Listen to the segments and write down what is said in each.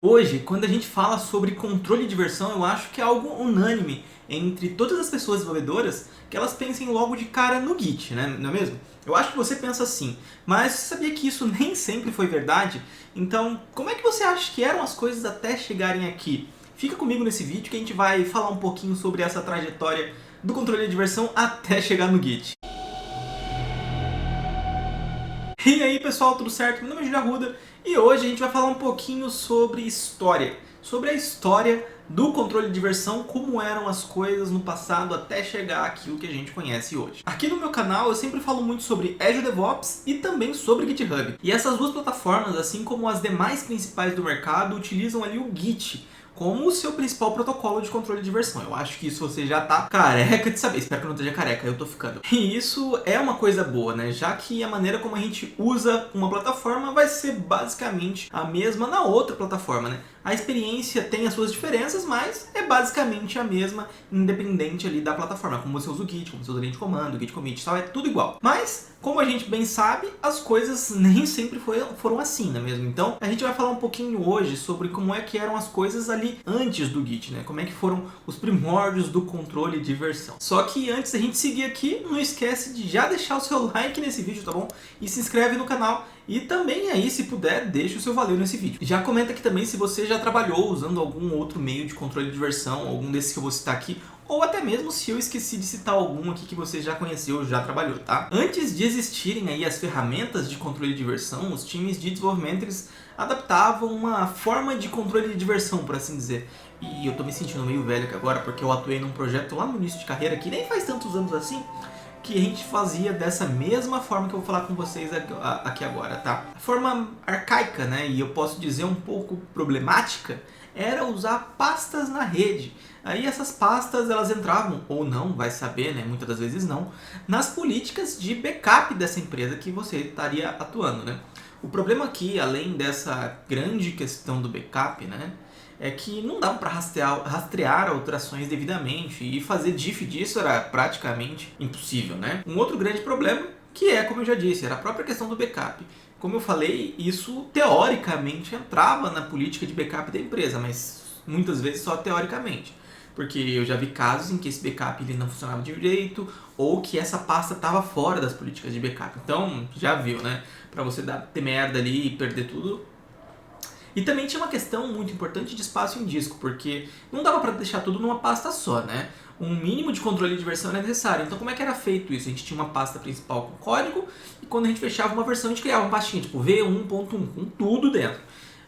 Hoje, quando a gente fala sobre controle de versão, eu acho que é algo unânime entre todas as pessoas desenvolvedoras que elas pensem logo de cara no Git, né? Não é mesmo? Eu acho que você pensa assim, mas você sabia que isso nem sempre foi verdade? Então, como é que você acha que eram as coisas até chegarem aqui? Fica comigo nesse vídeo que a gente vai falar um pouquinho sobre essa trajetória do controle de versão até chegar no Git. E aí pessoal, tudo certo? Meu nome é Júlio Arruda e hoje a gente vai falar um pouquinho sobre história. Sobre a história do controle de versão, como eram as coisas no passado até chegar àquilo que a gente conhece hoje. Aqui no meu canal eu sempre falo muito sobre Azure DevOps e também sobre GitHub. E essas duas plataformas, assim como as demais principais do mercado, utilizam ali o Git como o seu principal protocolo de controle de versão. Eu acho que isso você já tá careca de saber. Espero que não esteja careca, eu tô ficando. E isso é uma coisa boa, né? Já que a maneira como a gente usa uma plataforma vai ser basicamente a mesma na outra plataforma, né? A experiência tem as suas diferenças, mas é basicamente a mesma, independente ali da plataforma. Como você usa o Git, como você usa a linha de comando, o Git commit e tal, é tudo igual. Mas, como a gente bem sabe, as coisas nem sempre foram assim, não é mesmo? Então, a gente vai falar um pouquinho hoje sobre como é que eram as coisas ali antes do Git, né? Como é que foram os primórdios do controle de versão. Só que antes da gente seguir aqui, não esquece de já deixar o seu like nesse vídeo, tá bom? E se inscreve no canal. E também aí, se puder, deixa o seu valeu nesse vídeo. Já comenta aqui também se você já trabalhou usando algum outro meio de controle de versão, algum desses que eu vou citar aqui, ou até mesmo se eu esqueci de citar algum aqui que você já conheceu ou já trabalhou, tá? Antes de existirem aí as ferramentas de controle de versão, os times de desenvolvimento eles adaptavam uma forma de controle de versão, por assim dizer. E eu tô me sentindo meio velho aqui agora, porque eu atuei num projeto lá no início de carreira, que nem faz tantos anos assim, que a gente fazia dessa mesma forma que eu vou falar com vocês aqui agora, tá? A forma arcaica, né, e eu posso dizer um pouco problemática, era usar pastas na rede. Aí essas pastas elas entravam, ou não, vai saber, né, muitas das vezes não, nas políticas de backup dessa empresa que você estaria atuando, né? O problema aqui, além dessa grande questão do backup, né, é que não dava para rastrear alterações devidamente e fazer diff disso era praticamente impossível, né? Um outro grande problema, que é, como eu já disse, era a própria questão do backup. Como eu falei, isso teoricamente entrava na política de backup da empresa, mas muitas vezes só teoricamente. Porque eu já vi casos em que esse backup ele não funcionava direito ou que essa pasta estava fora das políticas de backup. Então, já viu, né? Para você ter merda ali e perder tudo. E também tinha uma questão muito importante de espaço em disco, porque não dava para deixar tudo numa pasta só, né? Um mínimo de controle de versão era necessário. Então como é que era feito isso? A gente tinha uma pasta principal com código e quando a gente fechava uma versão a gente criava uma pastinha tipo V1.1 com tudo dentro.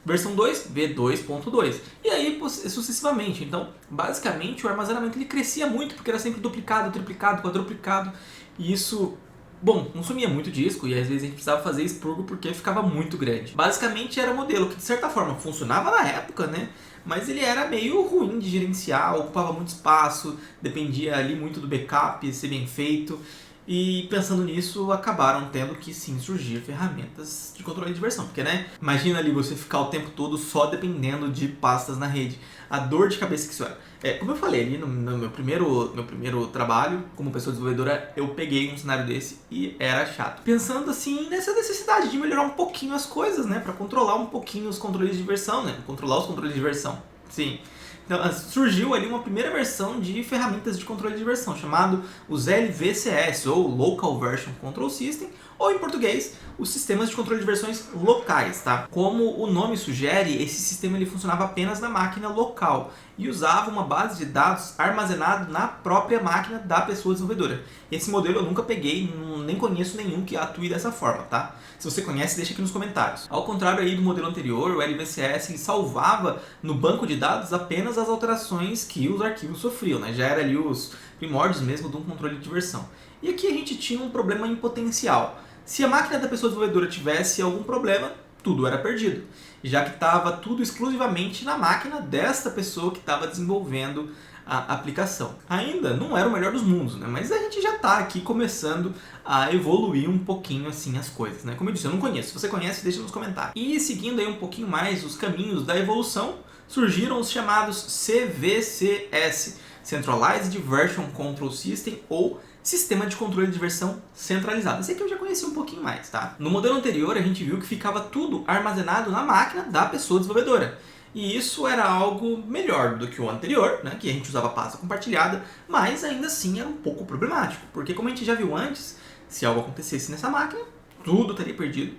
Versão 2, V2.2. E aí sucessivamente. Então basicamente o armazenamento ele crescia muito porque era sempre duplicado, triplicado, quadruplicado. E isso... Bom, consumia muito disco e às vezes a gente precisava fazer expurgo porque ficava muito grande. Basicamente era um modelo que de certa forma funcionava na época, né? Mas ele era meio ruim de gerenciar, ocupava muito espaço, dependia ali muito do backup, ser bem feito. E pensando nisso, acabaram tendo que sim surgir ferramentas de controle de versão. Porque, né? Imagina ali você ficar o tempo todo só dependendo de pastas na rede. A dor de cabeça que isso era. Como eu falei ali no meu primeiro trabalho como pessoa desenvolvedora, eu peguei um cenário desse e era chato. Pensando assim nessa necessidade de melhorar um pouquinho as coisas, né? Pra controlar um pouquinho os controles de versão, né? Controlar os controles de versão. Sim. Então, surgiu ali uma primeira versão de ferramentas de controle de versão, chamado os LVCS, ou Local Version Control System, ou em português, os sistemas de controle de versões locais, tá? Como o nome sugere, esse sistema ele funcionava apenas na máquina local e usava uma base de dados armazenada na própria máquina da pessoa desenvolvedora. Esse modelo eu nunca peguei, nem conheço nenhum que atue dessa forma, tá? Se você conhece, deixa aqui nos comentários. Ao contrário aí do modelo anterior, o LVCS ele salvava no banco de dados apenas as alterações que os arquivos sofriam, né? Já era ali os primórdios mesmo de um controle de versão. E aqui a gente tinha um problema em potencial. Se a máquina da pessoa desenvolvedora tivesse algum problema, tudo era perdido, já que estava tudo exclusivamente na máquina desta pessoa que estava desenvolvendo a aplicação. Ainda não era o melhor dos mundos, né? Mas a gente já está aqui começando a evoluir um pouquinho assim as coisas, né? Como eu disse, eu não conheço. Se você conhece, deixa nos comentários. E seguindo aí um pouquinho mais os caminhos da evolução, surgiram os chamados CVCS, Centralized Version Control System, ou Sistema de Controle de Versão Centralizado. Esse aqui eu já conheci um pouquinho mais, tá? No modelo anterior a gente viu que ficava tudo armazenado na máquina da pessoa desenvolvedora. E isso era algo melhor do que o anterior, né, que a gente usava pasta compartilhada, mas ainda assim era um pouco problemático, porque como a gente já viu antes, se algo acontecesse nessa máquina, tudo estaria perdido.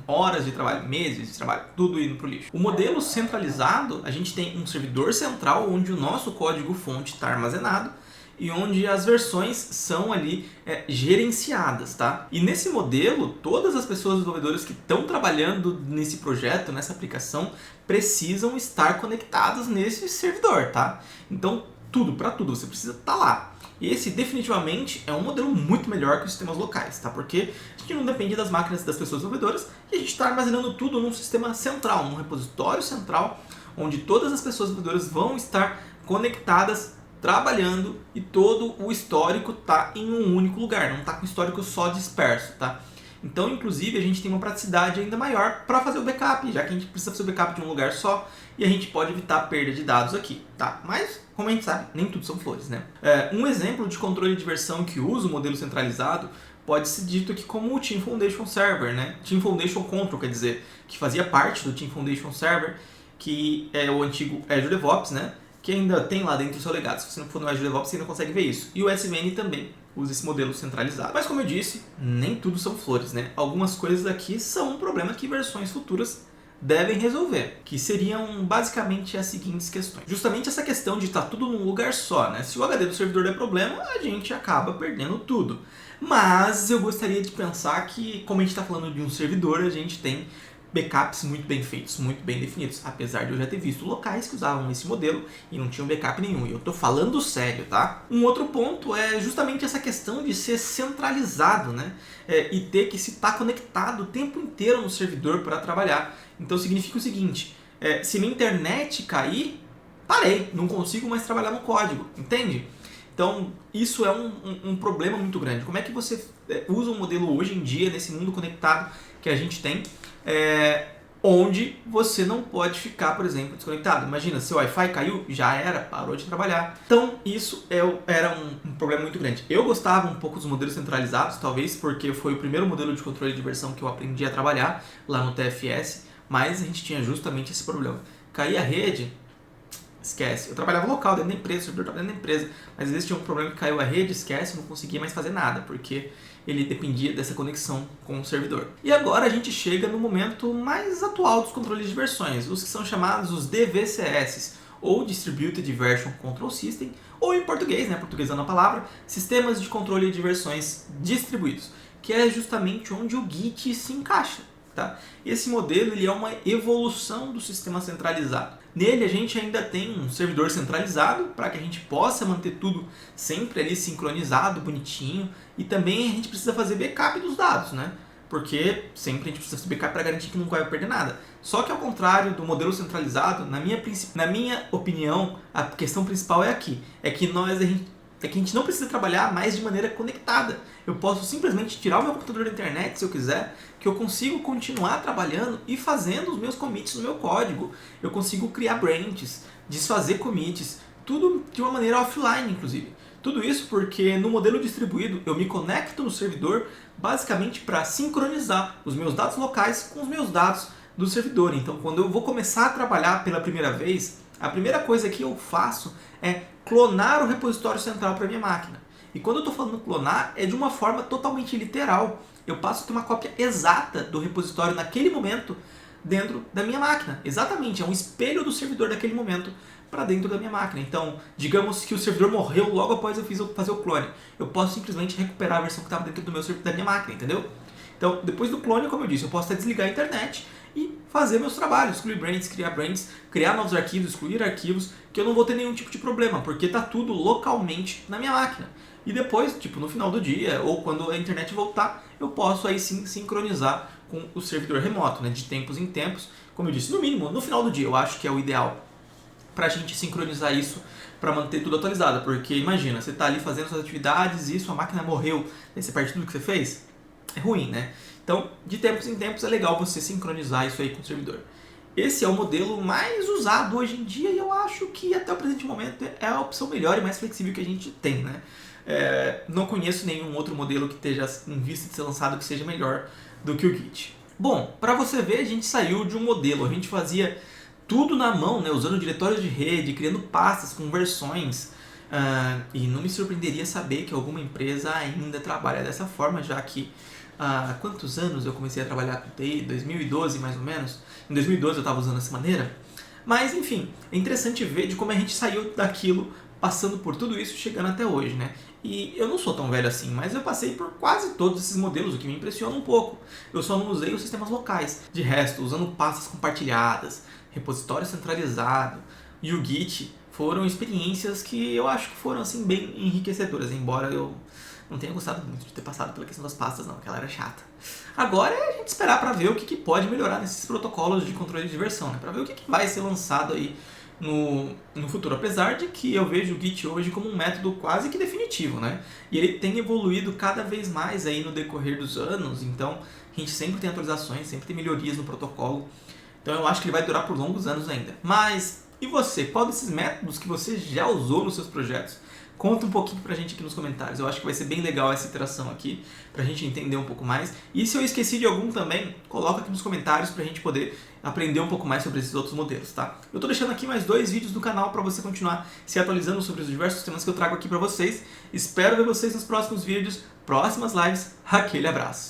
Horas de trabalho, meses de trabalho, tudo indo para o lixo. O modelo centralizado, a gente tem um servidor central onde o nosso código-fonte está armazenado e onde as versões são ali gerenciadas, tá? E nesse modelo, todas as pessoas desenvolvedoras que estão trabalhando nesse projeto, nessa aplicação, precisam estar conectadas nesse servidor, tá? Então, tudo, para tudo, você precisa estar lá. Esse definitivamente é um modelo muito melhor que os sistemas locais, tá? Porque a gente não depende das máquinas das pessoas desenvolvedoras e a gente está armazenando tudo num sistema central, num repositório central, onde todas as pessoas desenvolvedoras vão estar conectadas, trabalhando e todo o histórico está em um único lugar, não está com o histórico só disperso, tá? Então, inclusive, a gente tem uma praticidade ainda maior para fazer o backup, já que a gente precisa fazer o backup de um lugar só e a gente pode evitar a perda de dados aqui, tá? Mas, como a gente sabe, nem tudo são flores, né? Um exemplo de controle de versão que usa o modelo centralizado pode ser dito aqui como o Team Foundation Server, né? Team Foundation Control, quer dizer, que fazia parte do Team Foundation Server, que é o antigo Azure DevOps, né? Que ainda tem lá dentro o seu legado. Se você não for no Azure DevOps, você ainda consegue ver isso. E o SVN também usa esse modelo centralizado. Mas como eu disse, nem tudo são flores, né? Algumas coisas aqui são um problema que versões futuras devem resolver, que seriam basicamente as seguintes questões. Justamente essa questão de estar tudo num lugar só, né? Se o HD do servidor der problema, a gente acaba perdendo tudo. Mas eu gostaria de pensar que, como a gente está falando de um servidor, a gente tem backups muito bem feitos, muito bem definidos, apesar de eu já ter visto locais que usavam esse modelo e não tinham backup nenhum, e eu tô falando sério, tá? Um outro ponto é justamente essa questão de ser centralizado, né? E ter que se estar conectado o tempo inteiro no servidor para trabalhar. Então significa o seguinte, se minha internet cair, parei, não consigo mais trabalhar no código, entende? Então, isso é um problema muito grande. Como é que você usa um modelo hoje em dia, nesse mundo conectado que a gente tem, onde você não pode ficar, por exemplo, desconectado? Imagina, seu Wi-Fi caiu, já era, parou de trabalhar. Então, isso era um problema muito grande. Eu gostava um pouco dos modelos centralizados, talvez porque foi o primeiro modelo de controle de versão que eu aprendi a trabalhar lá no TFS, mas a gente tinha justamente esse problema. Caía a rede, esquece. Eu trabalhava local, dentro da empresa, o servidor estava dentro da empresa, mas às vezes tinha um problema que caiu a rede, esquece, eu não conseguia mais fazer nada, porque ele dependia dessa conexão com o servidor. E agora a gente chega no momento mais atual dos controles de versões, os que são chamados os DVCS, ou Distributed Version Control System, ou em português, né, portuguesando a palavra, Sistemas de Controle de Versões Distribuídos, que é justamente onde o Git se encaixa. Tá? Esse modelo ele é uma evolução do sistema centralizado. Nele a gente ainda tem um servidor centralizado para que a gente possa manter tudo sempre ali sincronizado, bonitinho, e também a gente precisa fazer backup dos dados, né? Porque sempre a gente precisa fazer backup para garantir que não vai perder nada. Só que ao contrário do modelo centralizado, na minha opinião, a questão principal é aqui, é que a gente não precisa trabalhar mais de maneira conectada. Eu posso simplesmente tirar o meu computador da internet, se eu quiser, que eu consigo continuar trabalhando e fazendo os meus commits no meu código. Eu consigo criar branches, desfazer commits, tudo de uma maneira offline, inclusive. Tudo isso porque no modelo distribuído eu me conecto no servidor basicamente para sincronizar os meus dados locais com os meus dados do servidor. Então, quando eu vou começar a trabalhar pela primeira vez, a primeira coisa que eu faço é clonar o repositório central para minha máquina. E quando eu estou falando clonar, é de uma forma totalmente literal. Eu passo a ter uma cópia exata do repositório naquele momento dentro da minha máquina. Exatamente, é um espelho do servidor daquele momento para dentro da minha máquina. Então, digamos que o servidor morreu logo após eu fazer o clone. Eu posso simplesmente recuperar a versão que estava dentro da minha máquina, entendeu? Então, depois do clone, como eu disse, eu posso até desligar a internet e fazer meus trabalhos, excluir branches, criar novos arquivos, excluir arquivos, que eu não vou ter nenhum tipo de problema, porque está tudo localmente na minha máquina. E depois, tipo no final do dia, ou quando a internet voltar, eu posso aí sim sincronizar com o servidor remoto, né, de tempos em tempos. Como eu disse, no mínimo, no final do dia, eu acho que é o ideal para a gente sincronizar isso, para manter tudo atualizado. Porque imagina, você está ali fazendo suas atividades e sua máquina morreu, aí você perde tudo que você fez, é ruim, né? Então, de tempos em tempos é legal você sincronizar isso aí com o servidor. Esse é o modelo mais usado hoje em dia e eu acho que até o presente momento é a opção melhor e mais flexível que a gente tem, né? Não conheço nenhum outro modelo que esteja em vista de ser lançado que seja melhor do que o Git. Bom, para você ver, a gente saiu de um modelo, a gente fazia tudo na mão, né, usando diretórios de rede, criando pastas com versões. E não me surpreenderia saber que alguma empresa ainda trabalha dessa forma, já que há quantos anos eu comecei a trabalhar com TI? 2012 mais ou menos. Em 2012 eu estava usando dessa maneira. Mas enfim, é interessante ver de como a gente saiu daquilo, passando por tudo isso, chegando até hoje, né? E eu não sou tão velho assim, mas eu passei por quase todos esses modelos, o que me impressiona um pouco. Eu só não usei os sistemas locais. De resto, usando pastas compartilhadas, repositório centralizado e o Git, foram experiências que eu acho que foram assim bem enriquecedoras, embora eu não tenha gostado muito de ter passado pela questão das pastas não, porque ela era chata. Agora é a gente esperar para ver o que pode melhorar nesses protocolos de controle de versão, né? Para ver o que vai ser lançado aí no futuro, apesar de que eu vejo o Git hoje como um método quase que definitivo, né? E ele tem evoluído cada vez mais aí no decorrer dos anos, então a gente sempre tem atualizações, sempre tem melhorias no protocolo, então eu acho que ele vai durar por longos anos ainda. Mas e você? Qual desses métodos que você já usou nos seus projetos? Conta um pouquinho pra gente aqui nos comentários. Eu acho que vai ser bem legal essa interação aqui, pra gente entender um pouco mais. E se eu esqueci de algum também, coloca aqui nos comentários pra gente poder aprender um pouco mais sobre esses outros modelos, tá? Eu tô deixando aqui mais 2 vídeos do canal pra você continuar se atualizando sobre os diversos temas que eu trago aqui pra vocês. Espero ver vocês nos próximos vídeos, próximas lives. Aquele abraço!